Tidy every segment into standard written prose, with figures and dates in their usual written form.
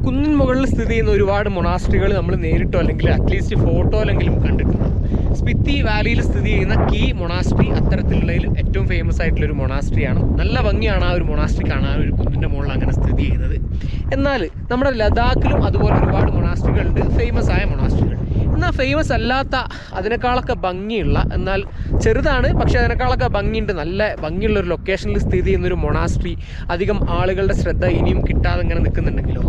കുന്നിൻ മുകളിൽ സ്ഥിതി ചെയ്യുന്ന ഒരുപാട് മൊണാസ്ട്രികൾ നമ്മൾ നേരിട്ടോ അല്ലെങ്കിൽ അറ്റ്ലീസ്റ്റ് ഫോട്ടോയിലെങ്കിലും കണ്ടിട്ടുണ്ട്. സ്പിത്തി വാലിയിൽ സ്ഥിതി ചെയ്യുന്ന കീ മൊണാസ്ട്രി അത്തരത്തിലുള്ളതിൽ ഏറ്റവും ഫേമസ് ആയിട്ടുള്ളൊരു മൊണാസ്ട്രിയാണ്. നല്ല ഭംഗിയാണ് ആ ഒരു മൊണാസ്ട്രി കാണാൻ, ആ ഒരു കുന്നിൻ്റെ മുകളിൽ അങ്ങനെ സ്ഥിതി ചെയ്യുന്നത്. എന്നാൽ നമ്മുടെ ലഡാക്കിലും അതുപോലെ ഒരുപാട് മൊണാസ്ട്രികളുണ്ട്, ഫേമസ് ആയ മൊണാസ്ട്രികൾ. എന്നാൽ ഫേമസ് അല്ലാത്ത, അതിനേക്കാളൊക്കെ ഭംഗിയുള്ള, എന്നാൽ ചെറുതാണ് പക്ഷേ അതിനേക്കാളൊക്കെ ഭംഗിയുണ്ട്, നല്ല ഭംഗിയുള്ളൊരു ലൊക്കേഷനിൽ സ്ഥിതി ചെയ്യുന്നൊരു മൊണാസ്ട്രി അധികം ആളുകളുടെ ശ്രദ്ധ ഇനിയും കിട്ടാതെ ഇങ്ങനെ നിൽക്കുന്നുണ്ടെങ്കിലോ,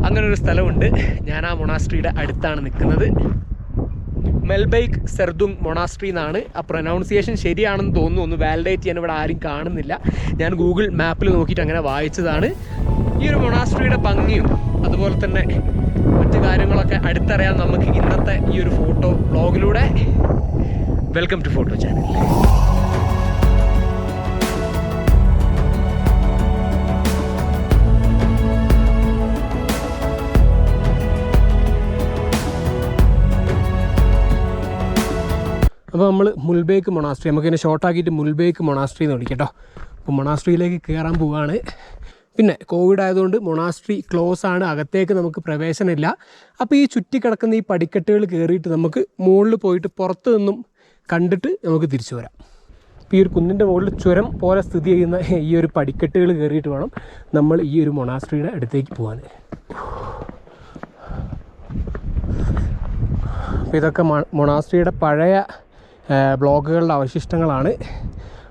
അങ്ങനൊരു സ്ഥലമുണ്ട്. ഞാൻ ആ മൊണാസ്ട്രിയുടെ അടുത്താണ് നിൽക്കുന്നത്. മെൽബൈക്ക് സെർദുങ് മൊണാസ്ട്രി എന്നാണ്. ആ പ്രൊനൗൺസിയേഷൻ ശരിയാണെന്ന് തോന്നുന്നു. ഒന്ന് വാലിഡേറ്റ് ചെയ്യാൻ ഇവിടെ ആരും കാണുന്നില്ല. ഞാൻ ഗൂഗിൾ മാപ്പിൽ നോക്കിയിട്ട് അങ്ങനെ വായിച്ചതാണ്. ഈ ഒരു മൊണാസ്ട്രിയുടെ ഭംഗിയും അതുപോലെ തന്നെ മറ്റു കാര്യങ്ങളൊക്കെ അടുത്തറിയാൻ നമുക്ക് ഇന്നത്തെ ഈ ഒരു ഫോട്ടോ വ്ളോഗിലൂടെ. Welcome to photo channel. അപ്പോൾ നമ്മൾ മുൽബൈക്ക് മൊണാസ്ട്രി, നമുക്കിതിനെ ഷോർട്ടാക്കിയിട്ട് മുൽബൈക്ക് മൊണാസ്ട്രി എന്ന് വിളിക്കാം കേട്ടോ. അപ്പോൾ മൊണാസ്ട്രിയിലേക്ക് കയറാൻ പോവുകയാണ്. പിന്നെ കോവിഡ് ആയതുകൊണ്ട് മൊണാസ്ട്രി ക്ലോസ് ആണ്, അകത്തേക്ക് നമുക്ക് പ്രവേശനമില്ല. അപ്പോൾ ഈ ചുറ്റിക്കിടക്കുന്ന ഈ പടിക്കെട്ടുകൾ കയറിയിട്ട് നമുക്ക് മുകളിൽ പോയിട്ട് പുറത്ത് നിന്നും കണ്ടിട്ട് നമുക്ക് തിരിച്ചു വരാം. അപ്പോൾ ഈ ഒരു കുന്നിൻ്റെ മുകളിൽ ചുരം പോലെ സ്ഥിതി ചെയ്യുന്ന ഈ ഒരു പടിക്കെട്ടുകൾ കയറിയിട്ട് വേണം നമ്മൾ ഈ ഒരു മൊണാസ്ട്രിയുടെ അടുത്തേക്ക് പോകാൻ. അപ്പോൾ ഇതൊക്കെ മൊണാസ്ട്രിയുടെ പഴയ ബ്ലോക്കുകളുടെ അവശിഷ്ടങ്ങളാണ്.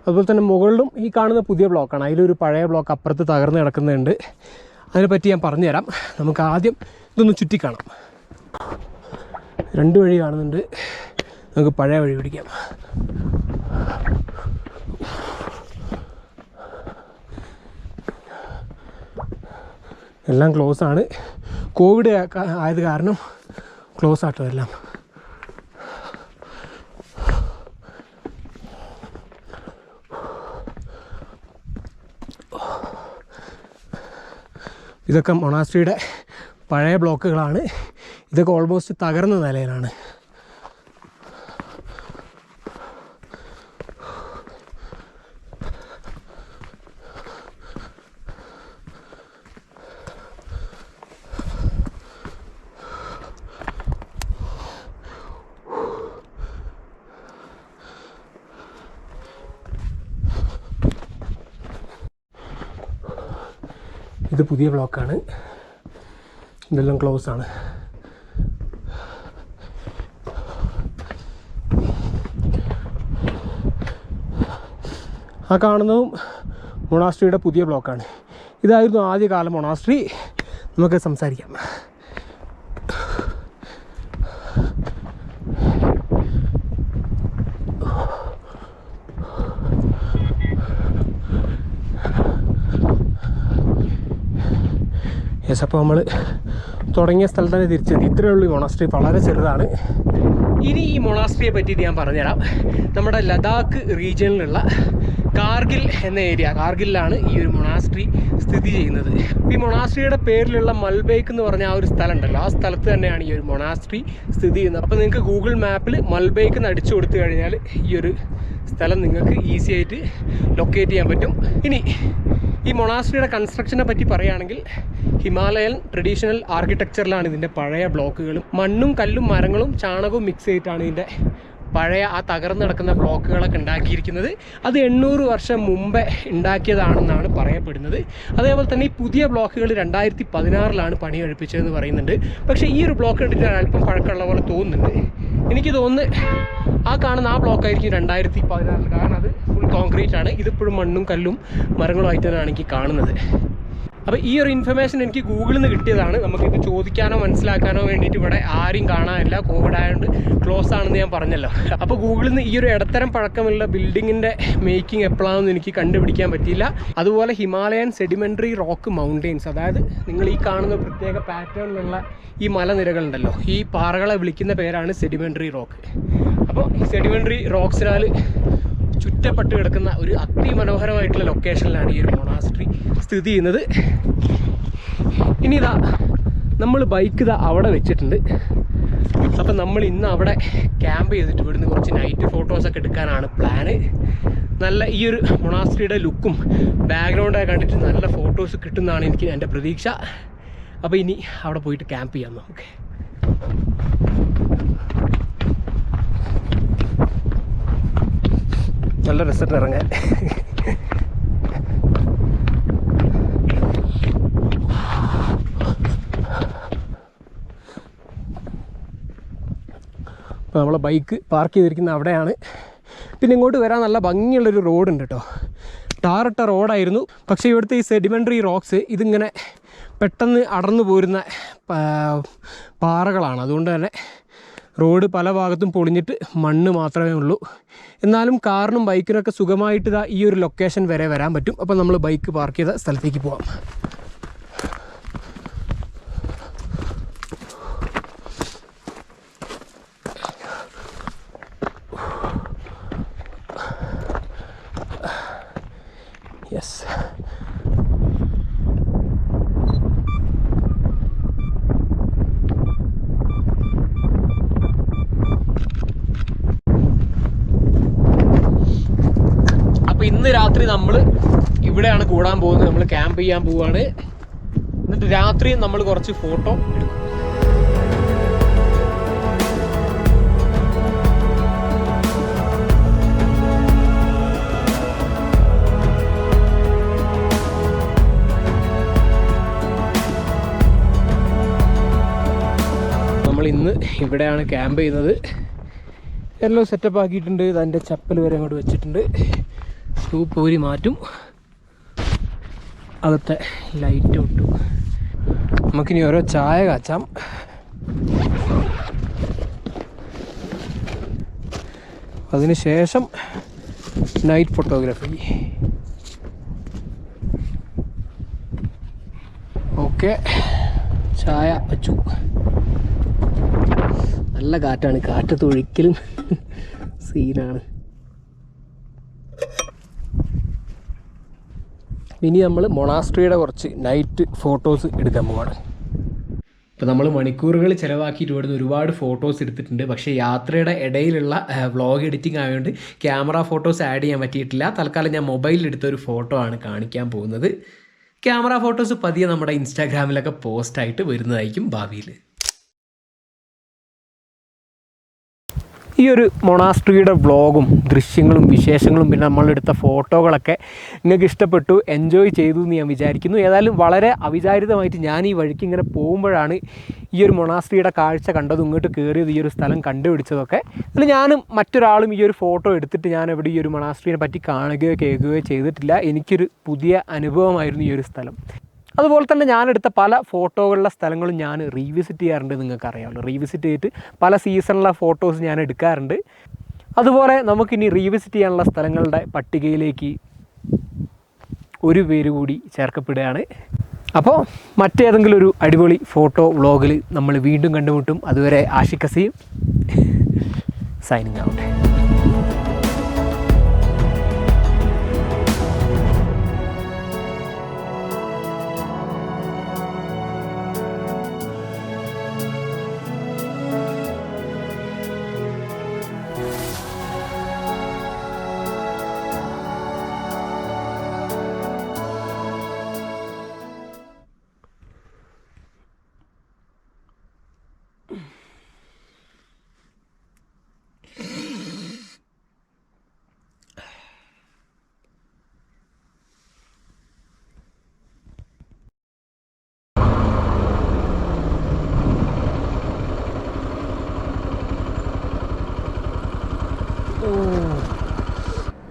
അതുപോലെ തന്നെ മുകളിലും ഈ കാണുന്ന പുതിയ ബ്ലോക്കാണ്. അതിലൊരു പഴയ ബ്ലോക്ക് അപ്പുറത്ത് തകർന്ന് കിടക്കുന്നുണ്ട്. അതിനെപ്പറ്റി ഞാൻ പറഞ്ഞുതരാം. നമുക്ക് ആദ്യം ഇതൊന്ന് ചുറ്റിക്കാണാം. 2 വഴി കാണുന്നുണ്ട്. നമുക്ക് പഴയ വഴി പിടിക്കാം. എല്ലാം ക്ലോസ് ആണ്. കോവിഡ് ആയത് കാരണം ക്ലോസ് ആട്ടോ എല്ലാം. ഇതൊക്കെ മൊണാസ്ട്രിയുടെ പഴയ ബ്ലോക്കുകളാണ്. ഇതൊക്കെ ഓൾമോസ്റ്റ് തകർന്ന നിലയിലാണ്. ഇത് പുതിയ ബ്ലോക്കാണ്. ഇതെല്ലാം ക്ലോസ് ആണ്. ആ കാണുന്നതും മൊണാസ്ട്രിയുടെ പുതിയ ബ്ലോക്കാണ്. ഇതായിരുന്നു ആദ്യകാല മൊണാസ്ട്രി. നമുക്ക് സംസാരിക്കാം. യെസ്, അപ്പോൾ നമ്മൾ തുടങ്ങിയ സ്ഥലത്ത് തന്നെ തിരിച്ചെത്തി. ഇത്രയേ ഉള്ളൂ. ഈ മൊണാസ്ട്രി വളരെ ചെറുതാണ്. ഇനി ഈ മൊണാസ്ട്രിയെ പറ്റിയിട്ട് ഞാൻ പറഞ്ഞുതരാം. നമ്മുടെ ലഡാക്ക് റീജിയനിലുള്ള കാർഗിൽ എന്ന ഏരിയ, കാർഗിലാണ് ഈ ഒരു മൊണാസ്ട്രി സ്ഥിതി ചെയ്യുന്നത്. ഈ മൊണാസ്ട്രിയുടെ പേരിലുള്ള മൽബൈക്ക് എന്ന് പറഞ്ഞ ആ ഒരു സ്ഥലം ഉണ്ടല്ലോ, ആ സ്ഥലത്ത് തന്നെയാണ് ഈ ഒരു മൊണാസ്ട്രി സ്ഥിതി ചെയ്യുന്നത്. അപ്പോൾ നിങ്ങൾക്ക് ഗൂഗിൾ മാപ്പിൽ മൽബൈക്ക് എന്ന് അടിച്ചു കൊടുത്തു കഴിഞ്ഞാൽ ഈ ഒരു സ്ഥലം നിങ്ങൾക്ക് ഈസി ആയിട്ട് ലൊക്കേറ്റ് ചെയ്യാൻ പറ്റും. ഇനി ഈ മൊണാസ്ട്രിയുടെ കൺസ്ട്രക്ഷനെ പറ്റി പറയുകയാണെങ്കിൽ ഹിമാലയൻ ട്രഡീഷണൽ ആർക്കിടെക്ചറിലാണ് ഇതിൻ്റെ പഴയ ബ്ലോക്കുകളും. മണ്ണും കല്ലും മരങ്ങളും ചാണകവും മിക്സ് ചെയ്തിട്ടാണ് ഇതിൻ്റെ പഴയ ആ തകർന്ന് കിടക്കുന്ന ബ്ലോക്കുകളൊക്കെ ഉണ്ടാക്കിയിരിക്കുന്നത്. അത് 800 വർഷം മുമ്പേ ഉണ്ടാക്കിയതാണെന്നാണ് പറയപ്പെടുന്നത്. അതേപോലെ തന്നെ ഈ പുതിയ ബ്ലോക്കുകൾ 2016 പണി കഴിപ്പിച്ചതെന്ന് പറയുന്നുണ്ട്. പക്ഷേ ഈ ഒരു ബ്ലോക്ക് കണ്ടിട്ട് അല്പം പഴക്കമുള്ള പോലെ തോന്നുന്നുണ്ട്. എനിക്ക് തോന്നുന്നു ആ കാണുന്ന ആ ബ്ലോക്കായിരിക്കും 2016, കാരണം അത് ഫുൾ കോൺക്രീറ്റ് ആണ്. ഇതിപ്പോഴും മണ്ണും കല്ലും മരങ്ങളും ആയിട്ട് തന്നെയാണ് എനിക്ക് കാണുന്നത്. അപ്പോൾ ഈ ഒരു ഇൻഫർമേഷൻ എനിക്ക് ഗൂഗിളിൽ നിന്ന് കിട്ടിയതാണ്. നമുക്കിത് ചോദിക്കാനോ മനസ്സിലാക്കാനോ വേണ്ടിയിട്ട് ഇവിടെ ആരും കാണാനില്ല, കോവിഡ് ആയതുകൊണ്ട് ക്ലോസ് ആണെന്ന് ഞാൻ പറഞ്ഞല്ലോ. അപ്പോൾ ഗൂഗിളിൽ നിന്ന് ഈ ഒരു ഇടത്തരം പഴക്കമുള്ള ബിൽഡിങ്ങിൻ്റെ മേക്കിംഗ് എപ്പോഴാണെന്ന് എനിക്ക് കണ്ടുപിടിക്കാൻ പറ്റിയില്ല. അതുപോലെ ഹിമാലയൻ സെഡിമെൻ്ററി റോക്ക് മൗണ്ടെയിൻസ്, അതായത് നിങ്ങൾ ഈ കാണുന്ന പ്രത്യേക പാറ്റേണിലുള്ള ഈ മലനിരകളുണ്ടല്ലോ, ഈ പാറകളെ വിളിക്കുന്ന പേരാണ് സെഡിമെൻ്ററി റോക്ക്. അപ്പോൾ ഈ സെഡിമെൻ്ററി റോക്സിനാൽ ചുറ്റപ്പെട്ട് കിടക്കുന്ന ഒരു അതിമനോഹരമായിട്ടുള്ള ലൊക്കേഷനിലാണ് ഈ ഒരു മൊണാസ്ട്രി സ്ഥിതി ചെയ്യുന്നത്. ഇനി ഇതാ നമ്മൾ ബൈക്ക് ഇതാ അവിടെ വെച്ചിട്ടുണ്ട്. അപ്പം നമ്മൾ ഇന്ന് അവിടെ ക്യാമ്പ് ചെയ്തിട്ട് ഇവിടുന്ന് കുറച്ച് നൈറ്റ് ഫോട്ടോസൊക്കെ എടുക്കാനാണ് പ്ലാന്. നല്ല ഈ ഒരു മൊണാസ്ട്രിയുടെ ലുക്കും ബാക്ക്ഗ്രൗണ്ടൊക്കെ കണ്ടിട്ട് നല്ല ഫോട്ടോസ് കിട്ടുന്നതാണ് എൻ്റെ പ്രതീക്ഷ. അപ്പോൾ ഇനി അവിടെ പോയിട്ട് ക്യാമ്പ് ചെയ്യാം നമുക്ക്. നല്ല രസമായിട്ട് ഇറങ്ങാൻ. അപ്പോൾ നമ്മളെ ബൈക്ക് പാർക്ക് ചെയ്തിരിക്കുന്ന അവിടെയാണ്. പിന്നെ ഇങ്ങോട്ട് വരാൻ നല്ല ഭംഗിയുള്ളൊരു റോഡുണ്ട് കേട്ടോ. ടാറിട്ട റോഡായിരുന്നു. പക്ഷേ ഇവിടുത്തെ ഈ സെഡിമെൻ്ററി റോക്സ് ഇതിങ്ങനെ പെട്ടെന്ന് അടർന്നു പോരുന്ന പാറകളാണ്. അതുകൊണ്ട് തന്നെ റോഡ് പല ഭാഗത്തും പൊളിഞ്ഞിട്ട് മണ്ണ് മാത്രമേ ഉള്ളൂ. എന്നാലും കാറിനും ബൈക്കിനൊക്കെ സുഖമായിട്ട് ഈ ഒരു ലൊക്കേഷൻ വരെ വരാൻ പറ്റും. അപ്പോൾ നമ്മൾ ബൈക്ക് പാർക്ക് ചെയ്ത സ്ഥലത്തേക്ക് പോവാം. യെസ്, അപ്പോൾ ഇന്ന് രാത്രി നമ്മൾ ഇവിടെയാണ് കൂടാൻ പോകുന്നത്. നമ്മൾ ക്യാമ്പ് ചെയ്യാൻ പോവുകയാണ്. എന്നിട്ട് രാത്രി നമ്മൾ കുറച്ച് ഫോട്ടോ എടുക്കും. ഇന്ന് ഇവിടെയാണ് ക്യാമ്പ് ചെയ്യുന്നത്. എല്ലാം സെറ്റപ്പ് ആക്കിയിട്ടുണ്ട്. അതിൻ്റെ ചപ്പൽ വരെ അങ്ങോട്ട് വെച്ചിട്ടുണ്ട്. ഷൂ പോരി മാറ്റും. അകത്തെ ലൈറ്റ് ഇട്ടു. നമുക്കിനി ഓരോ ചായ കാച്ചാം. അതിനുശേഷം നൈറ്റ് ഫോട്ടോഗ്രാഫി. ഓക്കെ, ചായ വച്ചു. നല്ല കാറ്റാണ്. കാറ്റത്ത് ഒഴിക്കലും സീനാണ്. ഇനി നമ്മൾ മൊണാസ്ട്രിയുടെ കുറച്ച് നൈറ്റ് ഫോട്ടോസ് എടുക്കാൻ പോവാണ്. ഇപ്പോൾ നമ്മൾ മണിക്കൂറുകൾ ചിലവാക്കിയിട്ട് ഇവിടുന്ന് ഒരുപാട് ഫോട്ടോസ് എടുത്തിട്ടുണ്ട്. പക്ഷേ യാത്രയുടെ ഇടയിലുള്ള വ്ളോഗ് എഡിറ്റിംഗ് ആയതുകൊണ്ട് ക്യാമറ ഫോട്ടോസ് ആഡ് ചെയ്യാൻ പറ്റിയിട്ടില്ല. തൽക്കാലം ഞാൻ മൊബൈലിൽ എടുത്തൊരു ഫോട്ടോ ആണ് കാണിക്കാൻ പോകുന്നത്. ക്യാമറ ഫോട്ടോസ് പതിയെ നമ്മുടെ ഇൻസ്റ്റാഗ്രാമിലൊക്കെ പോസ്റ്റായിട്ട് വരുന്നതായിരിക്കും ഭാവിയിൽ. ഈ ഒരു മൊണാസ്ട്രിയുടെ വ്ളോഗും ദൃശ്യങ്ങളും വിശേഷങ്ങളും പിന്നെ നമ്മളെടുത്ത ഫോട്ടോകളൊക്കെ നിങ്ങൾക്ക് ഇഷ്ടപ്പെട്ടു, എൻജോയ് ചെയ്തു എന്ന് ഞാൻ വിചാരിക്കുന്നു. ഏതായാലും വളരെ അവിചാരിതമായിട്ട് ഞാൻ ഈ വഴിക്ക് ഇങ്ങനെ പോകുമ്പോഴാണ് ഈ ഒരു മൊണാസ്ട്രിയുടെ കാഴ്ച കണ്ടതും ഇങ്ങോട്ട് കയറിയത്, ഈ ഒരു സ്ഥലം കണ്ടുപിടിച്ചതൊക്കെ. അതിൽ ഞാനും മറ്റൊരാളും ഈ ഒരു ഫോട്ടോ എടുത്തിട്ട് ഞാൻ എവിടെ ഈ ഒരു മൊണാസ്ട്രിയെ പറ്റി കാണുകയോ കേൾക്കുകയോ ചെയ്തിട്ടില്ല. എനിക്കൊരു പുതിയ അനുഭവമായിരുന്നു ഈ ഒരു സ്ഥലം. അതുപോലെ തന്നെ ഞാനെടുത്ത പല ഫോട്ടോകളുടെ സ്ഥലങ്ങളും ഞാൻ റീവിസിറ്റ് ചെയ്യാറുണ്ട്. നിങ്ങൾക്കറിയാമല്ലോ, റീവിസിറ്റ് ചെയ്തിട്ട് പല സീസണിലെ ഫോട്ടോസ് ഞാൻ എടുക്കാറുണ്ട്. അതുപോലെ നമുക്കിനി റീവിസിറ്റ് ചെയ്യാനുള്ള സ്ഥലങ്ങളുടെ പട്ടികയിലേക്ക് ഒരു പേര് കൂടി ചേർക്കപ്പെടുകയാണ്. അപ്പോൾ മറ്റേതെങ്കിലും ഒരു അടിപൊളി ഫോട്ടോ വ്ളോഗിൽ നമ്മൾ വീണ്ടും കണ്ടുമുട്ടും. അതുവരെ ആഷിഖ് സൈനിങ് ഔട്ട്.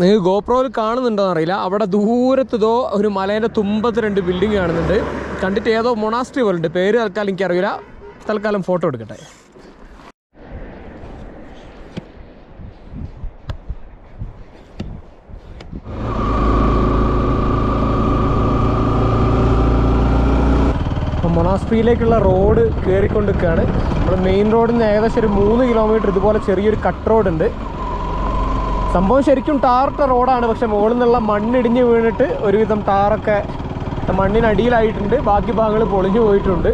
നിങ്ങൾക്ക് ഗോപ്രോയിൽ കാണുന്നുണ്ടോയെന്ന് അറിയില്ല. അവിടെ ദൂരത്തതോ ഒരു മലേൻ്റെ തുമ്പത്ത് 2 ബിൽഡിംഗ് കാണുന്നുണ്ട്. കണ്ടിട്ട് ഏതോ മൊണാസ്ട്രി പോലുണ്ട്. പേര് തൽക്കാലം എനിക്കറിയില്ല. തൽക്കാലം ഫോട്ടോ എടുക്കട്ടെ. അപ്പം മൊണാസ്ട്രിയിലേക്കുള്ള റോഡ് കയറിക്കൊണ്ടിരിക്കുകയാണ്. നമ്മൾ മെയിൻ റോഡിൽ നിന്ന് ഏകദേശം ഒരു 3 കിലോമീറ്റർ ഇതുപോലെ ചെറിയൊരു കട്ട് റോഡുണ്ട്. സംഭവം ശരിക്കും ടാറിട്ട റോഡാണ്. പക്ഷെ മുകളിൽ നിന്നുള്ള മണ്ണിടിഞ്ഞ് വീണിട്ട് ഒരുവിധം ടാറൊക്കെ മണ്ണിനടിയിലായിട്ടുണ്ട്. ബാക്കി ഭാഗങ്ങൾ പൊളിഞ്ഞു പോയിട്ടുണ്ട്.